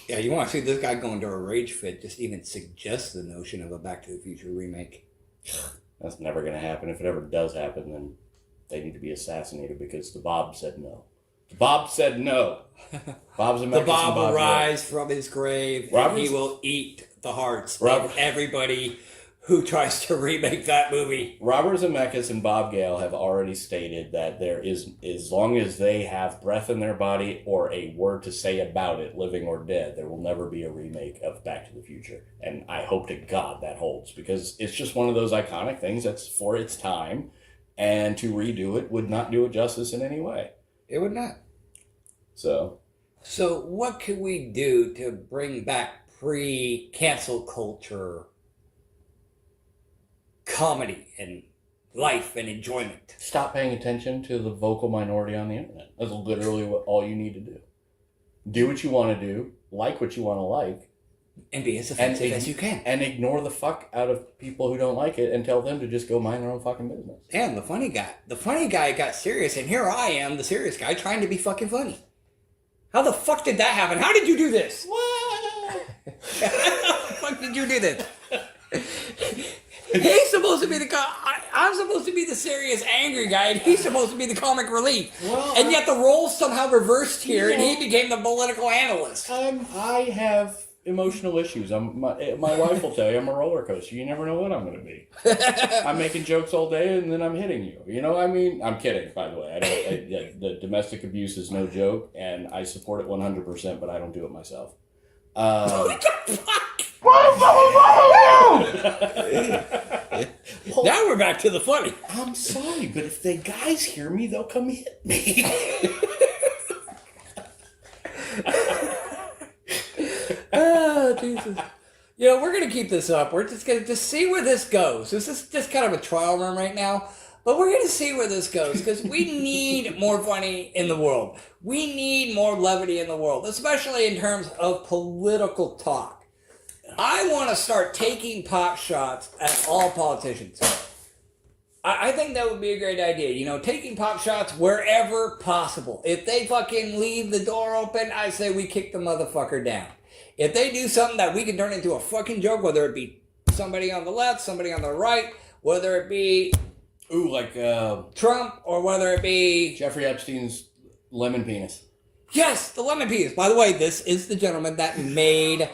Yeah, you want to see this guy go into a rage fit, just even suggest the notion of a Back to the Future remake.
That's never going to happen. If it ever does happen, then they need to be assassinated because the Bob said no. The Bob said no. Bob's a
The Bob will rise from his grave, and he will eat the hearts of everybody who tries to remake that movie.
Robert Zemeckis and Bob Gale have already stated that there is, as long as they have breath in their body or a word to say about it, living or dead, there will never be a remake of Back to the Future. And I hope to God that holds, because it's just one of those iconic things that's for its time, and to redo it would not do it justice in any way.
It would not.
So
what can we do to bring back pre-cancel culture comedy and life and enjoyment?
stop paying attention to the vocal minority on the internet. That's literally all you need to do. Do what you want to do, like what you want to like,
and be as offensive as you can.
And ignore the fuck out of people who don't like it and tell them to just go mind their own fucking business.
And the funny guy got serious, and here I am, the serious guy, trying to be fucking funny. How the fuck did that happen? How did you do this?
What?
How the fuck did you do this? He's supposed to be I'm supposed to be the serious, angry guy, and he's supposed to be the comic relief.
Well,
and yet the roles somehow reversed here, and he became the political analyst.
I have emotional issues. My wife will tell you I'm a roller coaster. You never know what I'm going to be. I'm making jokes all day, and then I'm hitting you. You know what I mean? I'm kidding, by the way. The domestic abuse is no joke, and I support it 100%, but I don't do it myself.
What the fuck? Now we're back to the funny.
I'm sorry, but if the guys hear me, they'll come hit me.
Oh, Jesus. You know, we're going to keep this up. We're just going to see where this goes. This is just kind of a trial run right now. But we're going to see where this goes, because we need more funny in the world. We need more levity in the world, especially in terms of political talk. I want to start taking pot shots at all politicians. I think that would be a great idea. You know, taking pot shots wherever possible. If they fucking leave the door open, I say we kick the motherfucker down. If they do something that we can turn into a fucking joke, whether it be somebody on the left, somebody on the right, whether it be
like
Trump, or whether it be
Jeffrey Epstein's lemon penis.
Yes, the lemon penis. By the way, this is the gentleman that made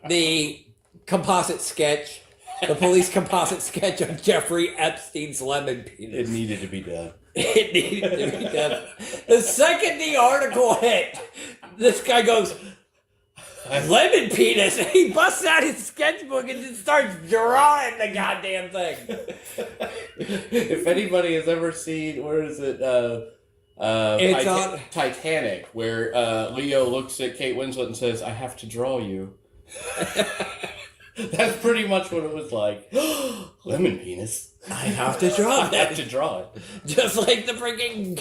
the composite sketch, the police composite sketch of Jeffrey Epstein's lemon penis.
It needed to be done.
It needed to be done. The second the article hit, this guy goes, lemon penis, and he busts out his sketchbook and just starts drawing the goddamn thing.
If anybody has ever seen, where is it? It's on Titanic, where Leo looks at Kate Winslet and says, "I have to draw you." That's pretty much what it was like. Lemon penis.
I have to draw
I have to draw it.
Just like the freaking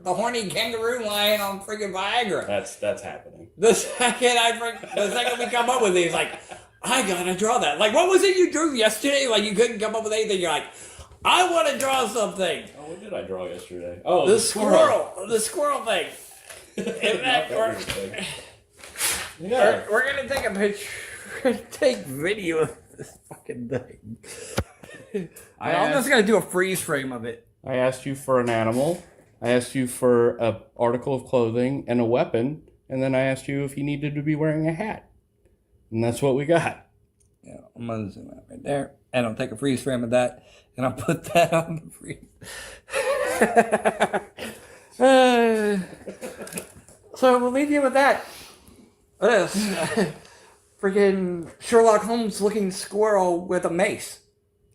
the horny kangaroo lying on freaking Viagra.
That's happening.
The second we come up with it, he's like, I gotta draw that. Like, what was it you drew yesterday? Like, you couldn't come up with anything. You're like, I want to draw something.
Oh, what did I draw yesterday? Oh,
the squirrel. The squirrel thing. We're gonna take a picture. We're gonna take video of this fucking thing. I'm just gonna do a freeze frame of it.
I asked you for an animal. I asked you for an article of clothing and a weapon, and then I asked you if you needed to be wearing a hat. And that's what we got.
Yeah, I'm gonna zoom out right there, and I'll take a freeze frame of that, and I'll put that on the freeze. So we'll leave you with that. What else? Freaking Sherlock Holmes looking squirrel with a mace.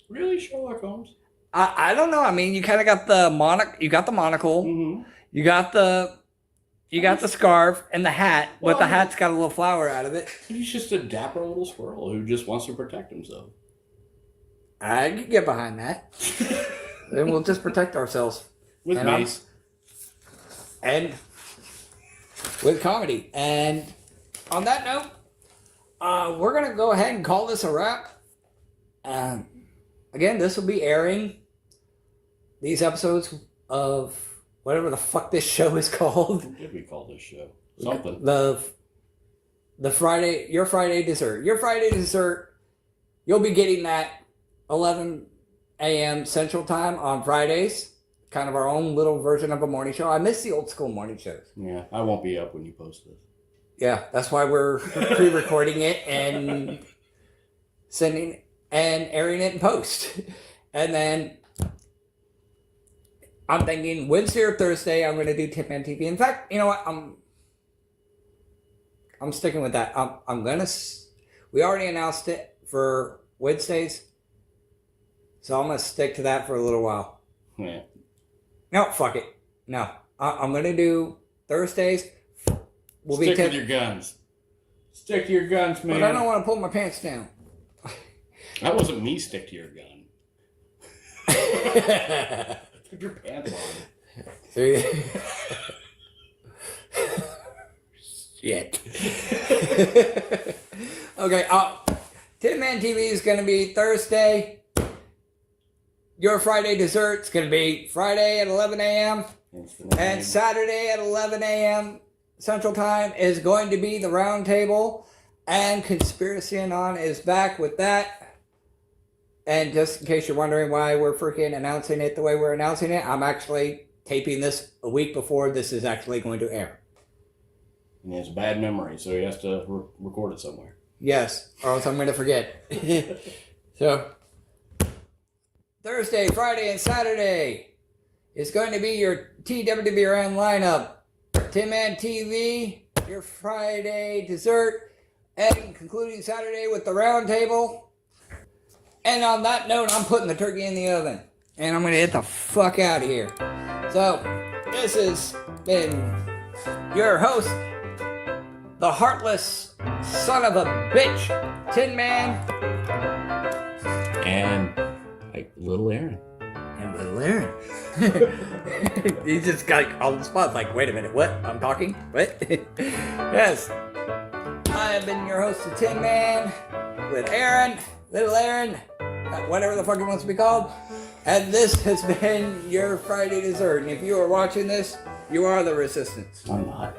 Really, Sherlock Holmes?
I don't know. I mean, you kind of got the You got the monocle.
Mm-hmm.
You got the scarf and the hat, but the hat's got a little flower out of it.
He's just a dapper little squirrel who just wants to protect himself.
I can get behind that. Then we'll just protect ourselves
with mace
and with comedy. And on that note, we're gonna go ahead and call this a wrap. Again, this will be airing these episodes of whatever the fuck this show is called.
What did we call this show? Something.
The Friday, your Friday dessert. Your Friday dessert, you'll be getting that 11 a.m. Central Time on Fridays. Kind of our own little version of a morning show. I miss the old school morning shows.
Yeah, I won't be up when you post this.
Yeah, that's why we're pre-recording it and sending. and airing it in post. And then I'm thinking Wednesday or Thursday I'm going to do Tin Man TV. In fact, you know what? I'm sticking with that. I'm going to... We already announced it for Wednesdays. So I'm going to stick to that for a little while.
Yeah.
No, fuck it. No. I'm going to do Thursdays.
Stick with your guns. Stick to your guns, man.
But I don't want to pull my pants down.
That wasn't me. Stick to your gun. Put your pants on.
Shit. Okay. Tin Man TV is going to be Thursday. Your Friday dessert's going to be Friday at 11 a.m. And Saturday at 11 a.m. Central Time is going to be the round table. And Conspiracy Anon is back with that. And just in case you're wondering why we're freaking announcing it the way we're announcing it, I'm actually taping this a week before this is actually going to air.
And he has a bad memory, so he has to record it somewhere.
Yes, or else I'm going to forget. So, Thursday, Friday, and Saturday is going to be your TWWRN lineup. Tin Man TV, your Friday dessert, and concluding Saturday with the round table. And on that note, I'm putting the turkey in the oven. And I'm going to get the fuck out of here. So, this has been your host, the heartless son of a bitch, Tin Man.
And little Aaron.
And little Aaron. He just got on the spot like, wait a minute, what? I'm talking? What? Yes. I have been your host of Tin Man with Aaron, little Aaron, whatever the fuck it wants to be called. And this has been your Friday dessert. And if you are watching this, you are the resistance.
I'm not.